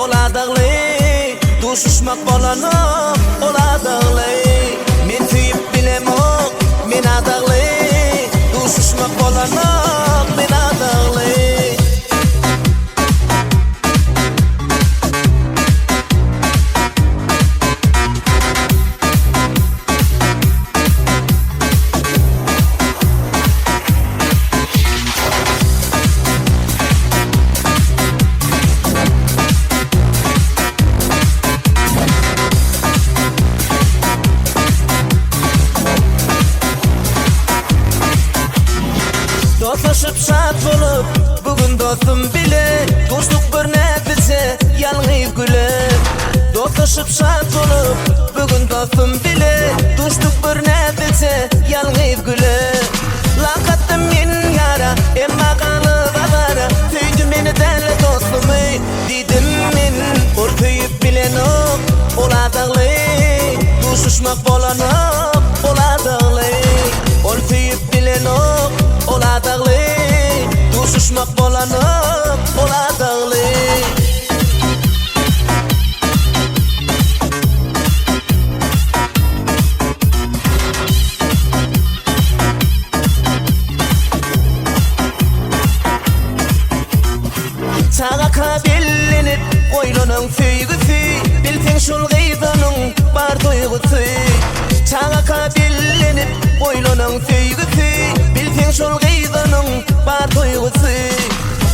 oladagly duşuşmak bolanok oladagly men tüyüp bilemok men adagly duşuşmak bolanok men adagly Dostlaşıp şat bolup bugün dostum bile dostluk bir nefise yalnız gülüp Dostlaşıp şat bolup bugün dostum bile dostluk bir nefise yalnız gülüp Lakattım men yara emma kalıp agara tüydü meni delle dostumu dedim men ortayıp bilenok oladagly duşuşmak bolanok oladagly ortayıp bilenok oladagly duşuşmak bolanok oladagly Sağa kabillenip koylunun füygüsü bilsen şol gıydanın bar duygusu Sağa kabillenip koylunun füygüsü bilsen şol gıydanın bar duygusu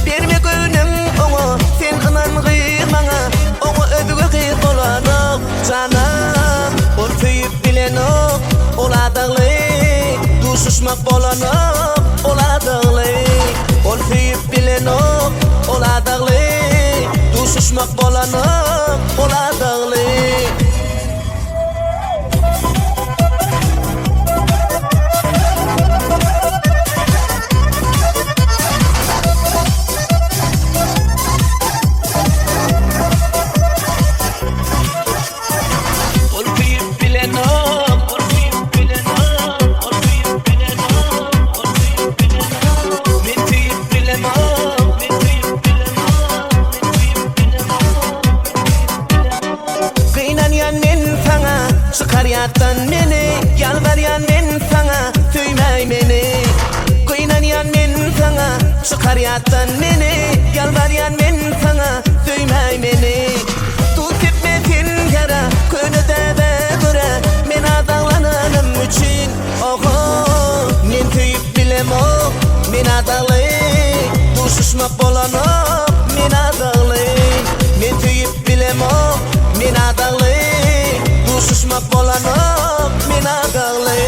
Berme gönün oňa sen anan gıymana oňa ödüge gıyr bolanok canam ortayıp bilenok oladagly duşuşmak bolanok oladagly ortayıp bilenok oladagly duşuşmak bolanok oladagly Çıkaryattan meni, yalvaryan men sana, tüymey meni Kıynayan men sana, çıkaryattan meni, yalvaryan men sana, tüymey meni Tut etmesin yara, könüde begüre, men adağlananım üçün Oho, men tüyüp bilemok, men adagly duşuşmak bolanok, men adagly Men tüyüp bilemok, men adagly duşuşmak bolanok men adagly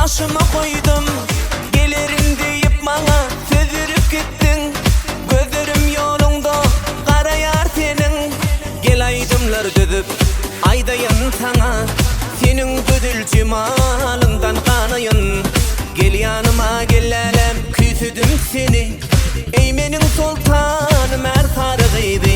Başıma koydum gelirim deyip bana sözürüp gittin Gözlerim yolunda karayar senin Gel aydımlar düzüp aydayın sana Senin güdül cemalından kanayın Gel yanıma gelelem küsüdüm seni Ey menin sultanım er sarıgıydı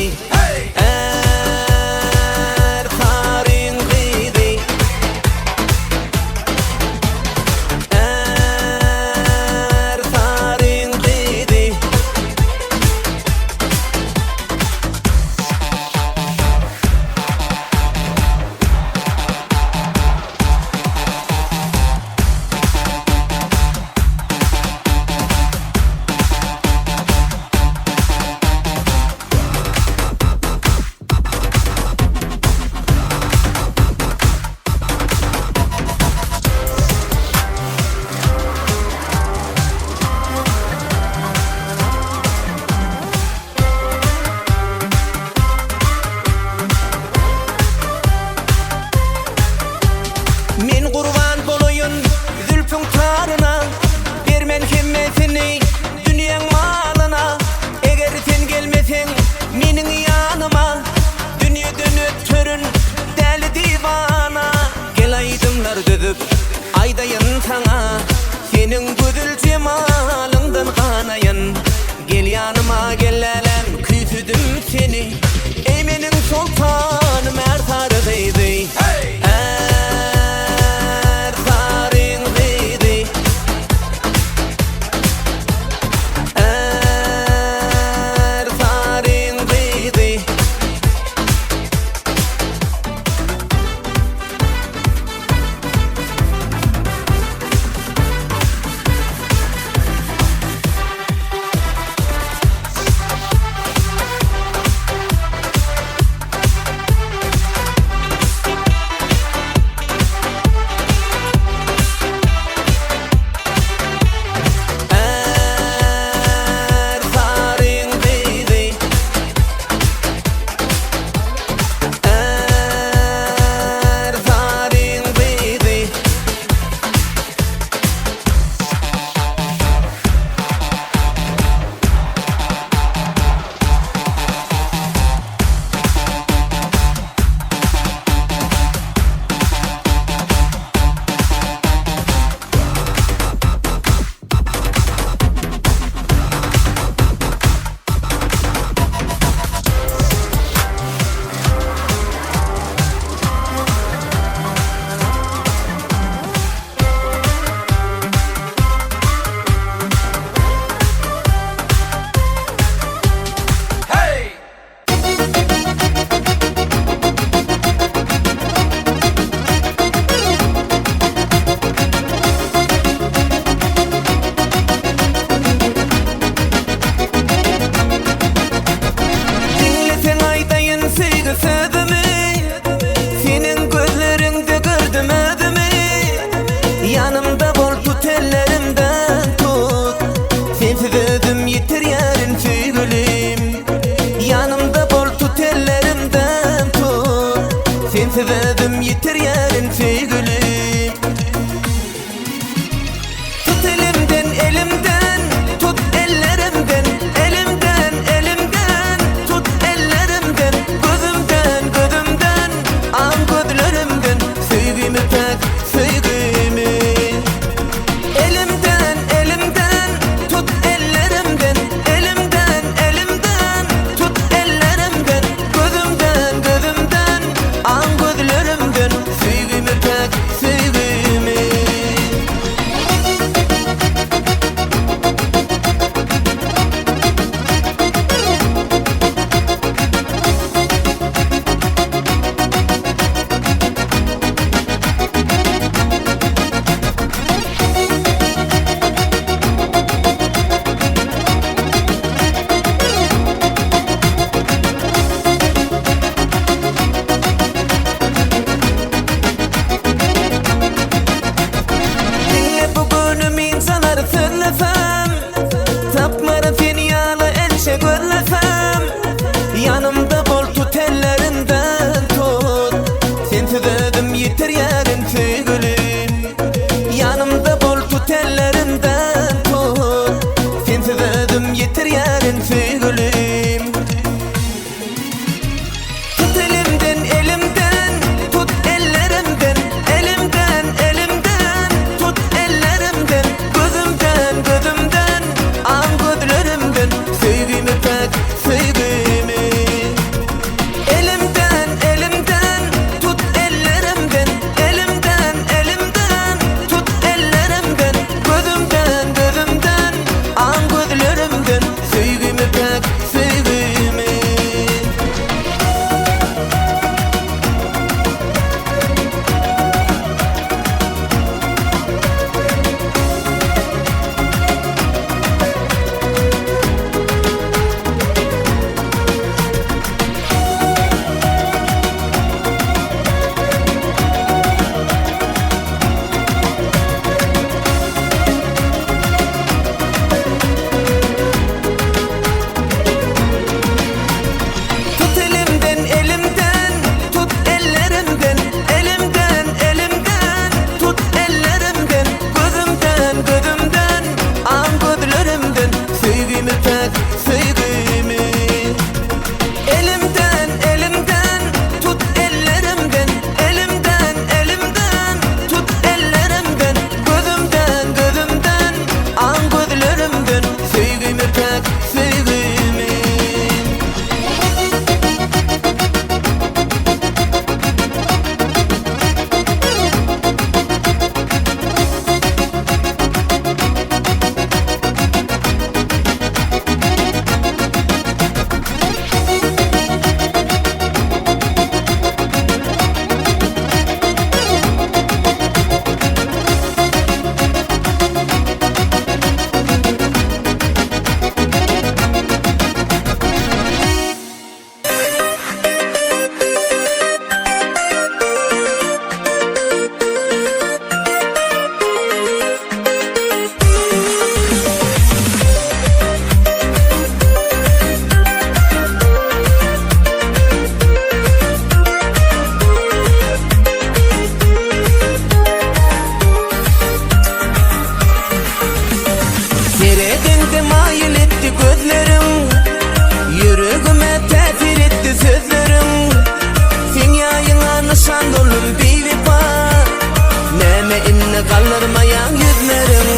Näme inni kaldırmayan yüzlerim,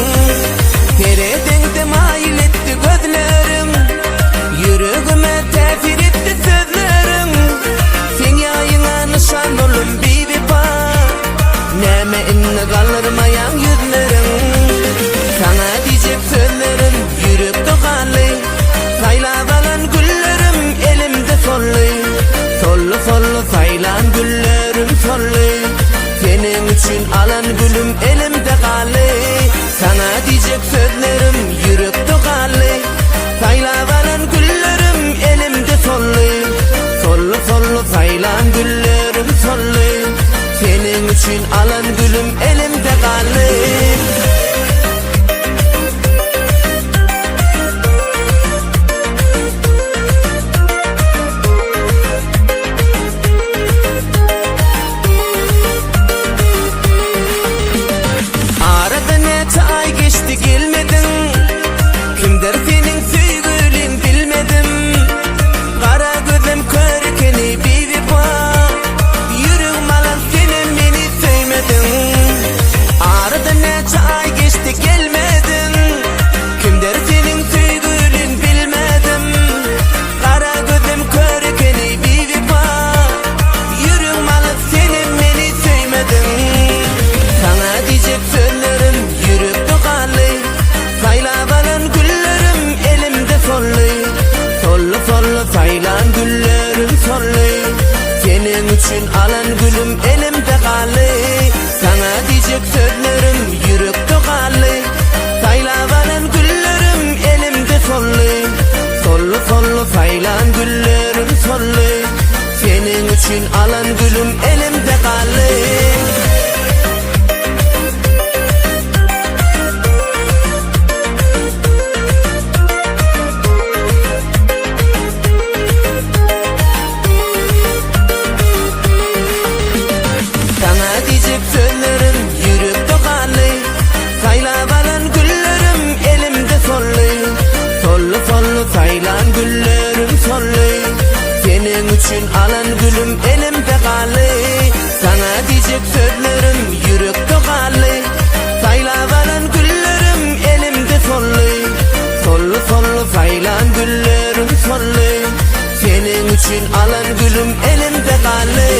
teredengde mail etti gözlerim, yüreğime tesir etti sözlerim. Sen yayına nişan olun bibi ba, näme inni kaldırmayan yüzlerim. Sana diyecek sözlerim yürekte kallı, saylap alan güllerim elimde sollu. Sollu sollu saylan güllerim sollu, senin için alan gülüm elimde kallı. Sana diyecek sözlerim yürekte kallı, saylap alan güllerim elimde sollu. Sollu sollu saylan güllerim sollu, senin için alan gülüm elimde kallı. Gelmedin, kimdir senin söygülün bilmedim. Kara gözüm körkeni bibi ba, yüreğim alan senin beni sevmedin. Arada neçe ay geçti gelmedin, kimdir senin söygülün bilmedim. Kara gözüm körkeni bibi ba, yüreğim alan senin beni sevmedin. Sana diyecek sözlerim yürekte kallı, saylap alan güllerim elimde sollu. Sollu sollu saylan güllerim sollu, senin için alan gülüm elimde kallı. Sana diyecek sözlerim yürekte kallı, saylap alan güllerim elimde sollu. Sollu sollu saylan güllerim sollu, senin için alan gülüm elimde kallı. Sözlerim yürekte kallı, saylap alan güllerim elimde sollu. Sollu sollu saylan güllerim sollu, senin için alan gülüm elimde kallı. Sana diyecek sözlerim yürekte kallı, saylap alan güllerim elimde sollu. Sollu sollu saylan güllerim sollu, senin için alan gülüm elimde kallı.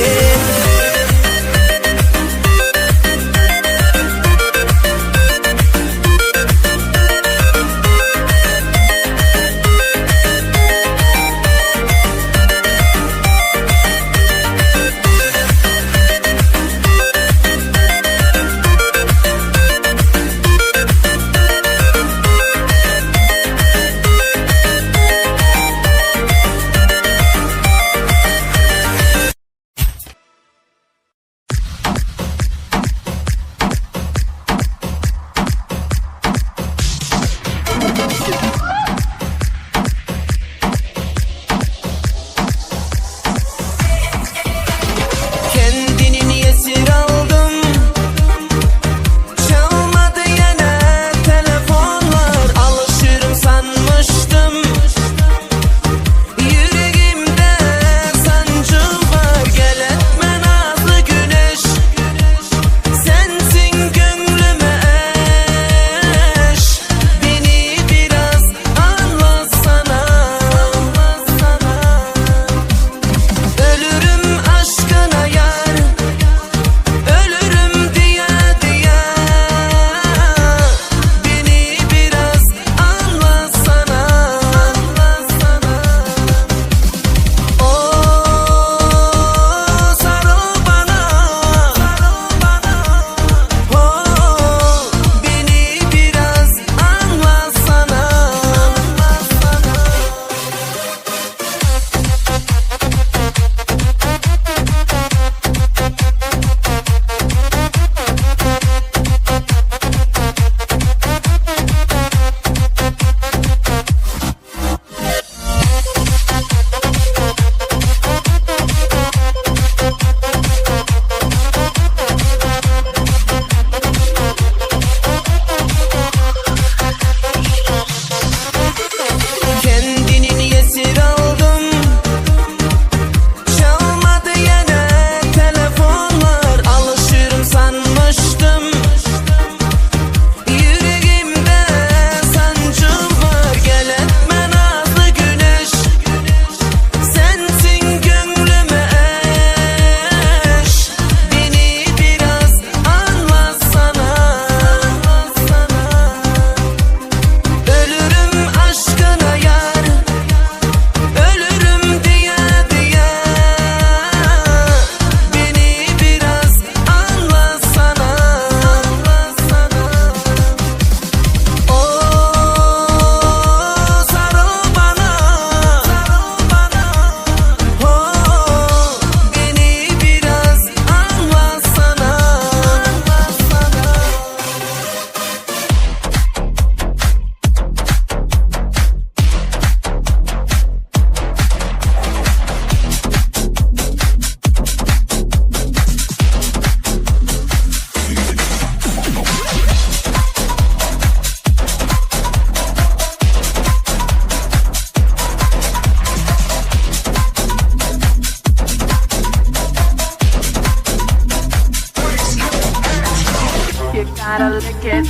You gotta lick it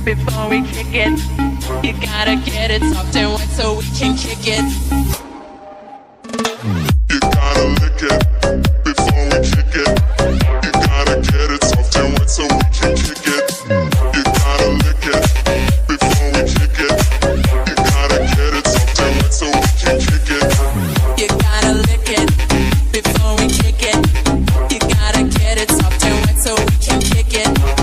before we kick it. You gotta get it soft and wet so we can kick it. You gotta lick it before we kick it. You gotta get it soft and wet so we can kick it. You gotta lick it before we kick it. You gotta get it soft and wet so we can kick it. You gotta lick it before we kick it. You gotta get it soft and wet so we can kick it.